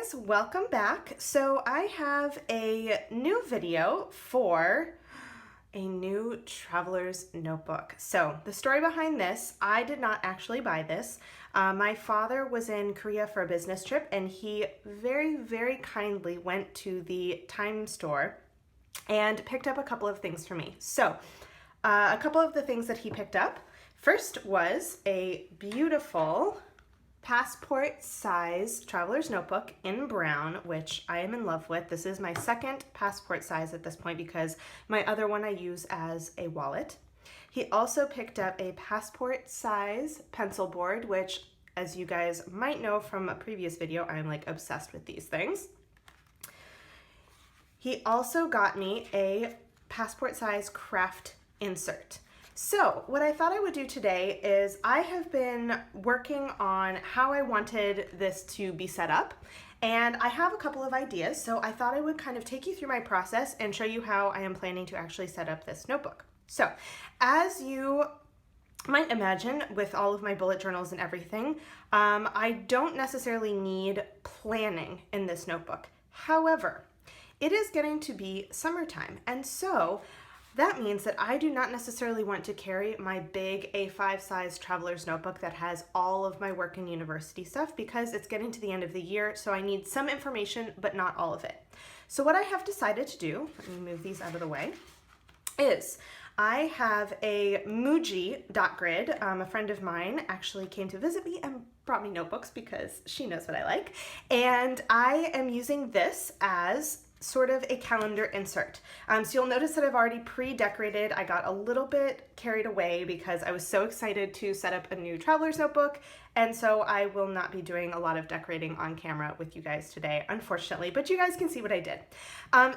guys, welcome back. So I have a new video for a new traveler's notebook. So the story behind this, I did not actually buy this. My father was in Korea for a business trip and he very kindly went to the Time store and picked up a couple of things for me. So a couple of the things that he picked up, first was a beautiful passport size traveler's notebook in brown, which I am in love with. This is my second passport size at this point because my other one I use as a wallet. He also picked up a passport size pencil board, which, as you guys might know from a previous video, I'm like obsessed with these things. He also got me a passport size craft insert. So what I thought I would do today is I have been working on how I wanted this to be set up, and I have a couple of ideas, so I thought I would kind of take you through my process and show you how I am planning to actually set up this notebook. So as you might imagine with all of my bullet journals and everything, I don't necessarily need planning in this notebook. However, it is getting to be summertime, and so that means that I do not necessarily want to carry my big A5 size traveler's notebook that has all of my work and university stuff because it's getting to the end of the year, so I need some information, but not all of it. So what I have decided to do, let me move these out of the way, is I have a Muji dot grid. A friend of mine actually came to visit me and brought me notebooks because she knows what I like. And I am using this as sort of a calendar insert. So you'll notice that I've already pre-decorated. I got a little bit carried away because I was so excited to set up a new traveler's notebook, and so I will not be doing a lot of decorating on camera with you guys today, unfortunately, but you guys can see what I did.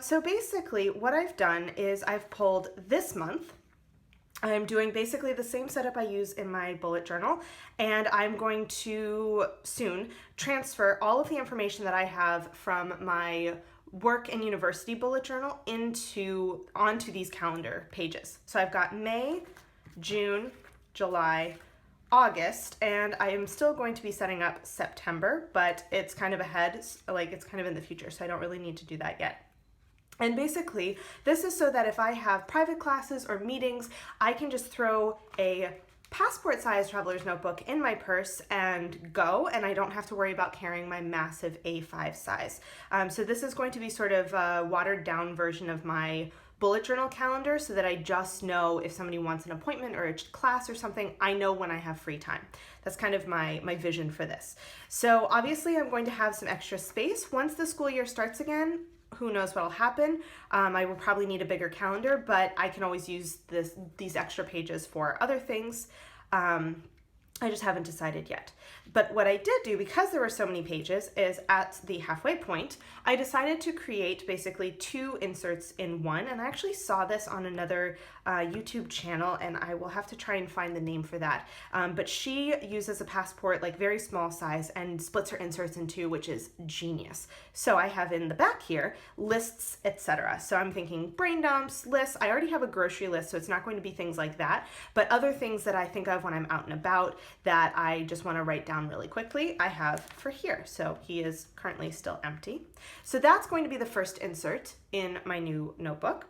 So basically what I've done is I've pulled this month. I'm doing basically the same setup I use in my bullet journal, and I'm going to soon transfer all of the information that I have from my work and university bullet journal onto these calendar pages. So I've got May, June, July, August, and I am still going to be setting up September, but it's kind of ahead, like it's kind of in the future, so I don't really need to do that yet. And basically, this is so that if I have private classes or meetings, I can just throw a passport size traveler's notebook in my purse and go, and I don't have to worry about carrying my massive A5 size. So this is going to be sort of a watered down version of my bullet journal calendar so that I just know if somebody wants an appointment or a class or something, I know when I have free time. That's kind of my vision for this. So obviously I'm going to have some extra space. Once the school year starts again, who knows what'll happen. I will probably need a bigger calendar, but I can always use these extra pages for other things. I just haven't decided yet. But what I did do, because there were so many pages, is at the halfway point, I decided to create basically two inserts in one. And I actually saw this on another YouTube channel, and I will have to try and find the name for that. But she uses a passport, like very small size, and splits her inserts in two, which is genius. So I have in the back here, lists, etc. So I'm thinking brain dumps, lists. I already have a grocery list, so it's not going to be things like that. But other things that I think of when I'm out and about that I just want to write down really quickly, I have for here. So he is currently still empty. So that's going to be the first insert in my new notebook.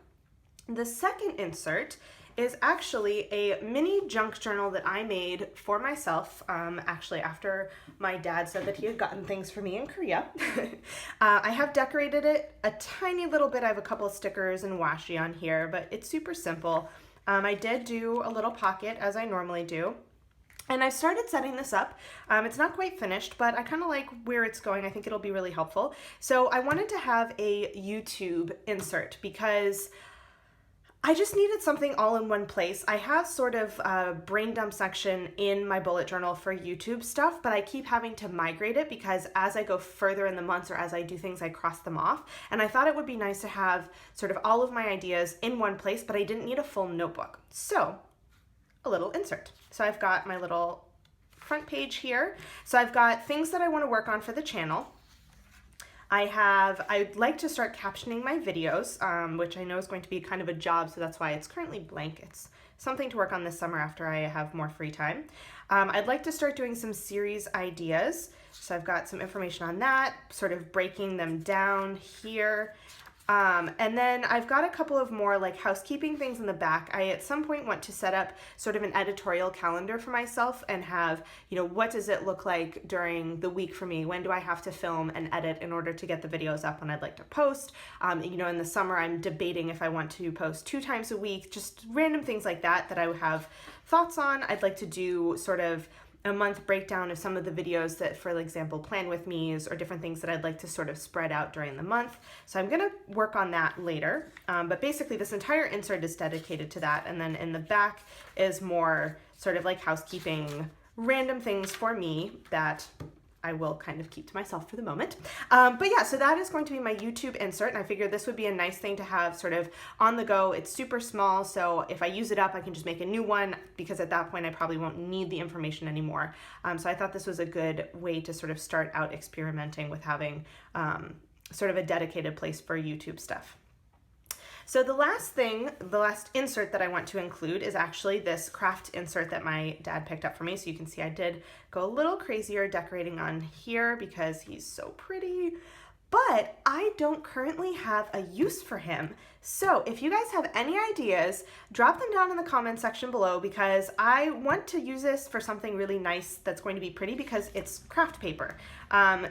The second insert is actually a mini junk journal that I made for myself, actually after my dad said that he had gotten things for me in Korea. I have decorated it a tiny little bit. I have a couple of stickers and washi on here, but it's super simple. I did do a little pocket as I normally do. And I started setting this up. It's not quite finished, but I kind of like where it's going. I think it'll be really helpful. So I wanted to have a YouTube insert because I just needed something all in one place. I have sort of a brain dump section in my bullet journal for YouTube stuff, but I keep having to migrate it because as I go further in the months or as I do things, I cross them off. And I thought it would be nice to have sort of all of my ideas in one place, but I didn't need a full notebook. So a little insert. So I've got my little front page here. So I've got things that I want to work on for the channel. I'd like to start captioning my videos, which I know is going to be kind of a job, so that's why it's currently blank. It's something to work on this summer after I have more free time. I'd like to start doing some series ideas. So I've got some information on that, sort of breaking them down here. And then I've got a couple of more like housekeeping things in the back. I at some point want to set up sort of an editorial calendar for myself and have, you know, what does it look like during the week for me? When do I have to film and edit in order to get the videos up when I'd like to post? You know, in the summer I'm debating if I want to post 2 times a week, just random things like that that I would have thoughts on. I'd like to do sort of a month breakdown of some of the videos that, for example, plan with me's or different things that I'd like to sort of spread out during the month. So I'm gonna work on that later. But basically this entire insert is dedicated to that. And then in the back is more sort of like housekeeping, random things for me that I will kind of keep to myself for the moment. But yeah, so that is going to be my YouTube insert, and I figured this would be a nice thing to have sort of on the go. It's super small, so if I use it up, I can just make a new one, because at that point I probably won't need the information anymore. So I thought this was a good way to sort of start out experimenting with having sort of a dedicated place for YouTube stuff. So the last insert that I want to include is actually this craft insert that my dad picked up for me. So you can see I did go a little crazier decorating on here because he's so pretty, but I don't currently have a use for him. So if you guys have any ideas, drop them down in the comment section below, because I want to use this for something really nice that's going to be pretty, because it's craft paper.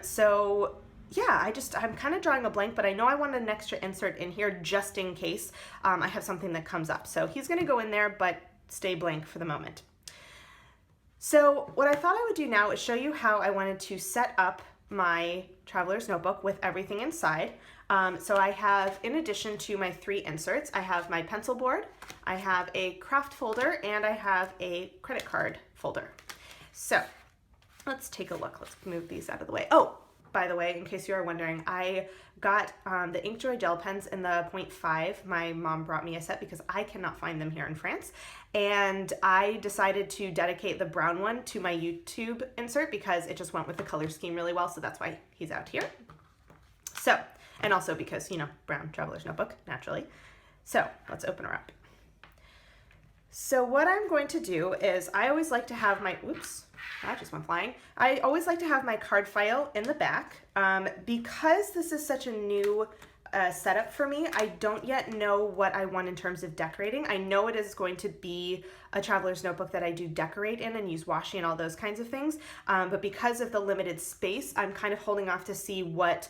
So yeah, I'm kind of drawing a blank, but I know I want an extra insert in here just in case I have something that comes up. So he's gonna go in there, but stay blank for the moment. So what I thought I would do now is show you how I wanted to set up my traveler's notebook with everything inside. So I have, in addition to my 3 inserts, I have my pencil board, I have a craft folder, and I have a credit card folder. So let's take a look. Let's move these out of the way. Oh, by the way, in case you are wondering, I got the Inkjoy gel pens in the 0.5. My mom brought me a set because I cannot find them here in France. And I decided to dedicate the brown one to my YouTube insert because it just went with the color scheme really well. So that's why he's out here. So, and also because, you know, brown traveler's notebook, naturally. So let's open her up. So what I'm going to do is I always like to have my, oops, that just went flying. I always like to have my card file in the back. Because this is such a new setup for me, I don't yet know what I want in terms of decorating. I know it is going to be a traveler's notebook that I do decorate in and use washi and all those kinds of things. But because of the limited space, I'm kind of holding off to see what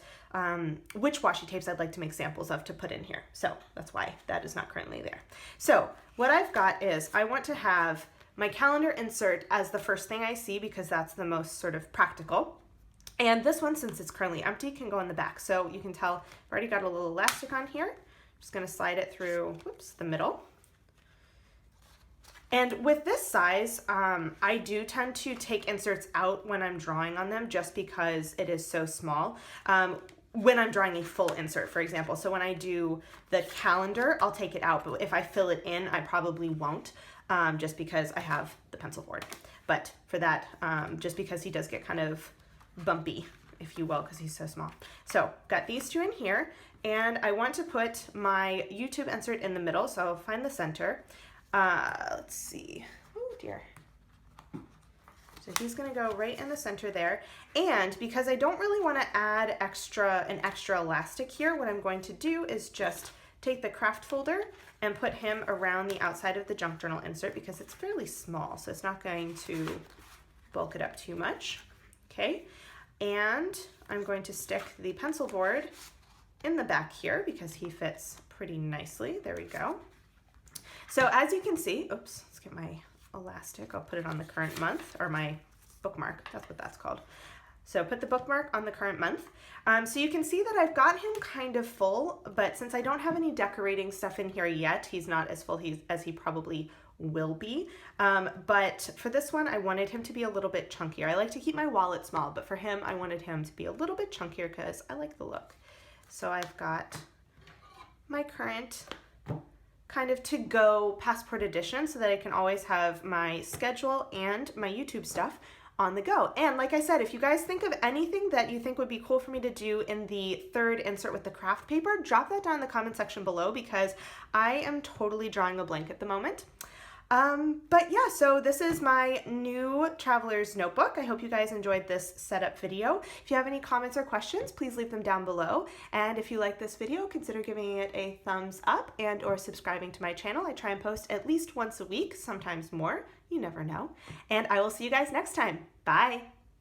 which washi tapes I'd like to make samples of to put in here. So that's why that is not currently there. So what I've got is I want to have my calendar insert as the first thing I see because that's the most sort of practical. And this one, since it's currently empty, can go in the back. So you can tell I've already got a little elastic on here. I'm just gonna slide it through, whoops, the middle. And with this size, I do tend to take inserts out when I'm drawing on them just because it is so small. When I'm drawing a full insert, for example. So when I do the calendar, I'll take it out, but if I fill it in, I probably won't, just because I have the pencil board. But for that, just because he does get kind of bumpy, if you will, because he's so small. So got these 2 in here, and I want to put my YouTube insert in the middle, so I'll find the center. Let's see, oh dear. So he's gonna go right in the center there. And because I don't really wanna add an extra elastic here, what I'm going to do is just take the craft folder and put him around the outside of the junk journal insert because it's fairly small, so it's not going to bulk it up too much. Okay, and I'm going to stick the pencil board in the back here because he fits pretty nicely. There we go. So as you can see, oops, let's get my elastic. I'll put it on the current month, or my bookmark, that's what that's called. So put the bookmark on the current month. So you can see that I've got him kind of full, but since I don't have any decorating stuff in here yet, he's not as full as he probably will be. But for this one, I wanted him to be a little bit chunkier. I like to keep my wallet small, but for him, I wanted him to be a little bit chunkier because I like the look. So I've got my current kind of to-go passport edition so that I can always have my schedule and my YouTube stuff on the go. And like I said, if you guys think of anything that you think would be cool for me to do in the third insert with the craft paper, drop that down in the comment section below because I am totally drawing a blank at the moment. But yeah, so this is my new traveler's notebook. I hope you guys enjoyed this setup video. If you have any comments or questions, please leave them down below. And if you like this video, consider giving it a thumbs up and or subscribing to my channel. I try and post at least once a week, sometimes more. You never know. And I will see you guys next time. Bye.